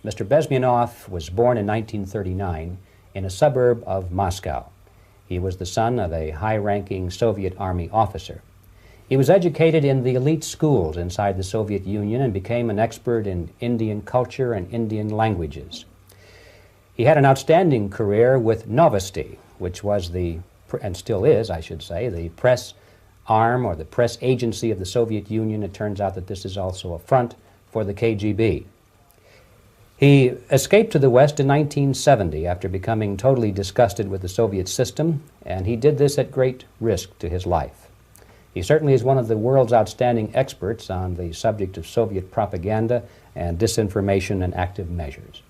Mr. Bezmenov was born in 1939 in a suburb of Moscow. He was the son of a high-ranking Soviet Army officer. He was educated in the elite schools inside the Soviet Union and became an expert in Indian culture and Indian languages. He had an outstanding career with Novosti, which was and still is, I should say, the press arm or the press agency of the Soviet Union. It turns out that this is also a front for the KGB. He escaped to the West in 1970 after becoming totally disgusted with the Soviet system, and he did this at great risk to his life. He certainly is one of the world's outstanding experts on the subject of Soviet propaganda and disinformation and active measures.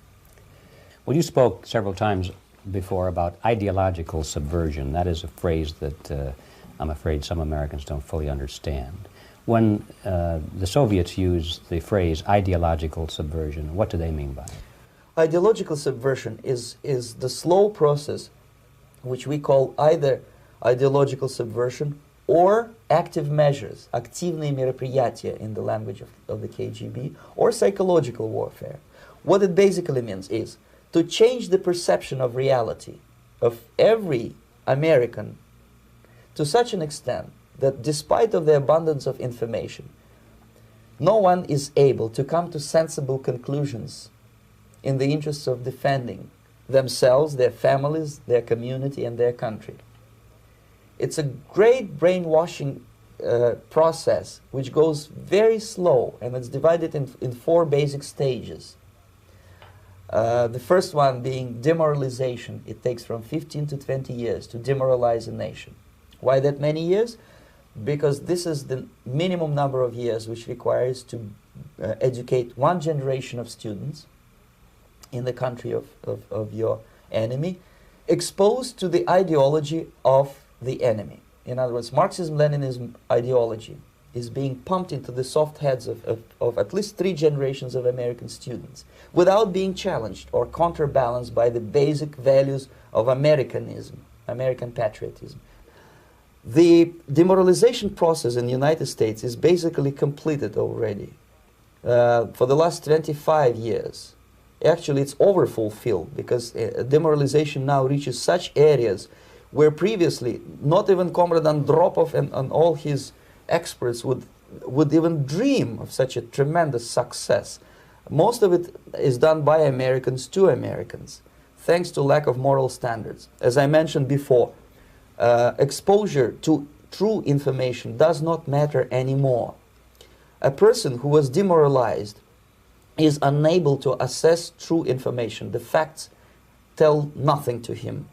Well, you spoke several times before about ideological subversion. That is a phrase that I'm afraid some Americans don't fully understand. When the Soviets use the phrase ideological subversion, what do they mean by it? Ideological subversion is the slow process which we call either ideological subversion or active measures, активные мероприятия in the language of the KGB, or psychological warfare. What it basically means is to change the perception of reality of every American to such an extent that despite of the abundance of information, no one is able to come to sensible conclusions in the interests of defending themselves, their families, their community, and their country. It's a great brainwashing process which goes very slow, and it's divided in four basic stages. The first one being demoralization. It takes from 15 to 20 years to demoralize a nation. Why that many years? Because this is the minimum number of years which requires to educate one generation of students in the country of your enemy, exposed to the ideology of the enemy. In other words, Marxism-Leninism ideology is being pumped into the soft heads of at least 3 generations of American students without being challenged or counterbalanced by the basic values of Americanism, American patriotism. The demoralization process in the United States is basically completed already. For the last 25 years, actually it's overfulfilled, because demoralization now reaches such areas where previously not even Comrade Andropov and all his experts would even dream of such a tremendous success. Most of it is done by Americans to Americans, thanks to lack of moral standards. As I mentioned before, exposure to true information does not matter anymore. A person who was demoralized is unable to assess true information. The facts tell nothing to him.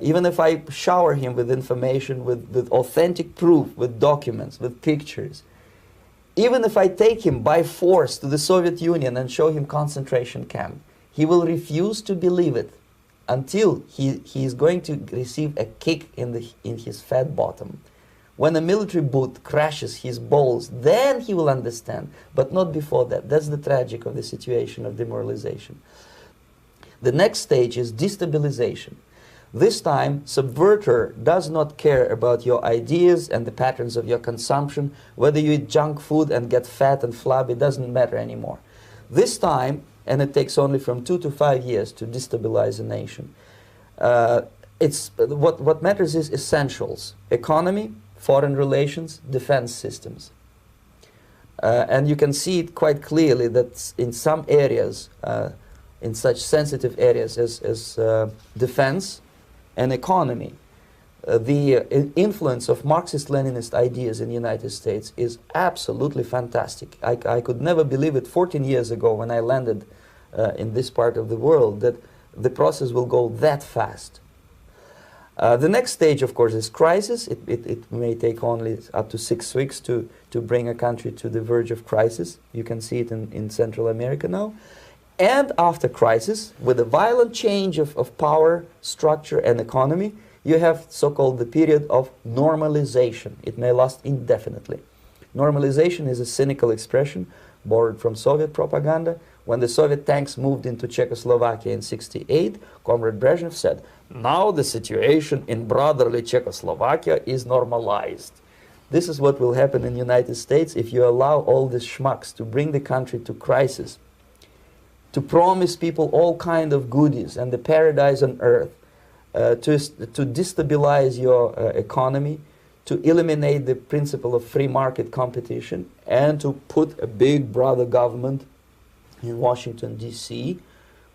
Even if I shower him with information, with authentic proof, with documents, with pictures, even if I take him by force to the Soviet Union and show him concentration camp, he will refuse to believe it until he is going to receive a kick in his fat bottom. When a military boot crashes his balls, then he will understand, but not before that. That's the tragic of the situation of demoralization. The next stage is destabilization. This time, subverter does not care about your ideas and the patterns of your consumption. Whether you eat junk food and get fat and flabby, it doesn't matter anymore. This time, and it takes only from 2 to 5 years to destabilize a nation, what matters is essentials: economy, foreign relations, defense systems. And you can see it quite clearly that in some areas, in such sensitive areas as defense and economy, the influence of Marxist-Leninist ideas in the United States is absolutely fantastic. I could never believe it 14 years ago when I landed in this part of the world that the process will go that fast. The next stage, of course, is crisis. It may take only up to 6 weeks to bring a country to the verge of crisis. You can see it in Central America now. And after crisis, with a violent change of power, structure, and economy, you have so-called the period of normalization. It may last indefinitely. Normalization is a cynical expression borrowed from Soviet propaganda. When the Soviet tanks moved into Czechoslovakia in '68, Comrade Brezhnev said, "Now the situation in brotherly Czechoslovakia is normalized." This is what will happen in the United States if you allow all these schmucks to bring the country to crisis, to promise people all kind of goodies and the paradise on earth, to destabilize your economy, to eliminate the principle of free market competition, and to put a big brother government in Washington, D.C.,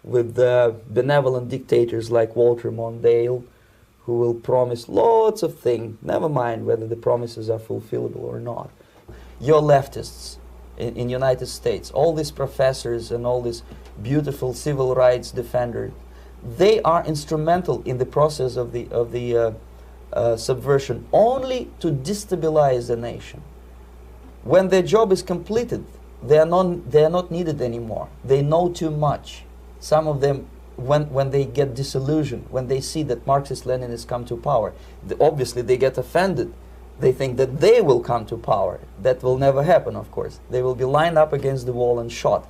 with benevolent dictators like Walter Mondale, who will promise lots of things, never mind whether the promises are fulfillable or not. Your leftists in United States, all these professors and all these beautiful civil rights defenders, they are instrumental in the process of the subversion only to destabilize the nation. When their job is completed, they are not needed anymore. They know too much. Some of them, when they get disillusioned, when they see that Marxist-Leninists come to power, obviously they get offended. They think that they will come to power. That will never happen, of course. They will be lined up against the wall and shot.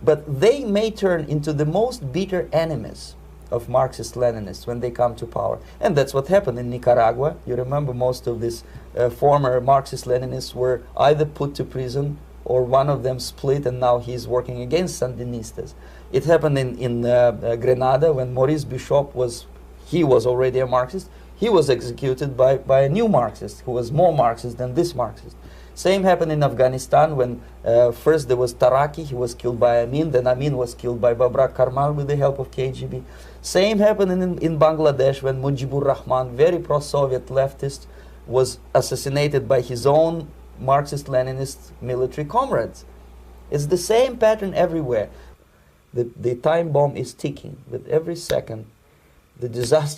But they may turn into the most bitter enemies of Marxist-Leninists when they come to power. And that's what happened in Nicaragua. You remember most of these former Marxist-Leninists were either put to prison or one of them split, and now he's working against Sandinistas. It happened in Grenada when Maurice Bishop was already a Marxist. He was executed by a new Marxist who was more Marxist than this Marxist. Same happened in Afghanistan when first there was Taraki, he was killed by Amin, then Amin was killed by Babrak Karmal with the help of KGB. Same happened in Bangladesh when Mujibur Rahman, very pro-Soviet leftist, was assassinated by his own Marxist-Leninist military comrades. It's the same pattern everywhere. The time bomb is ticking. With every second, the disaster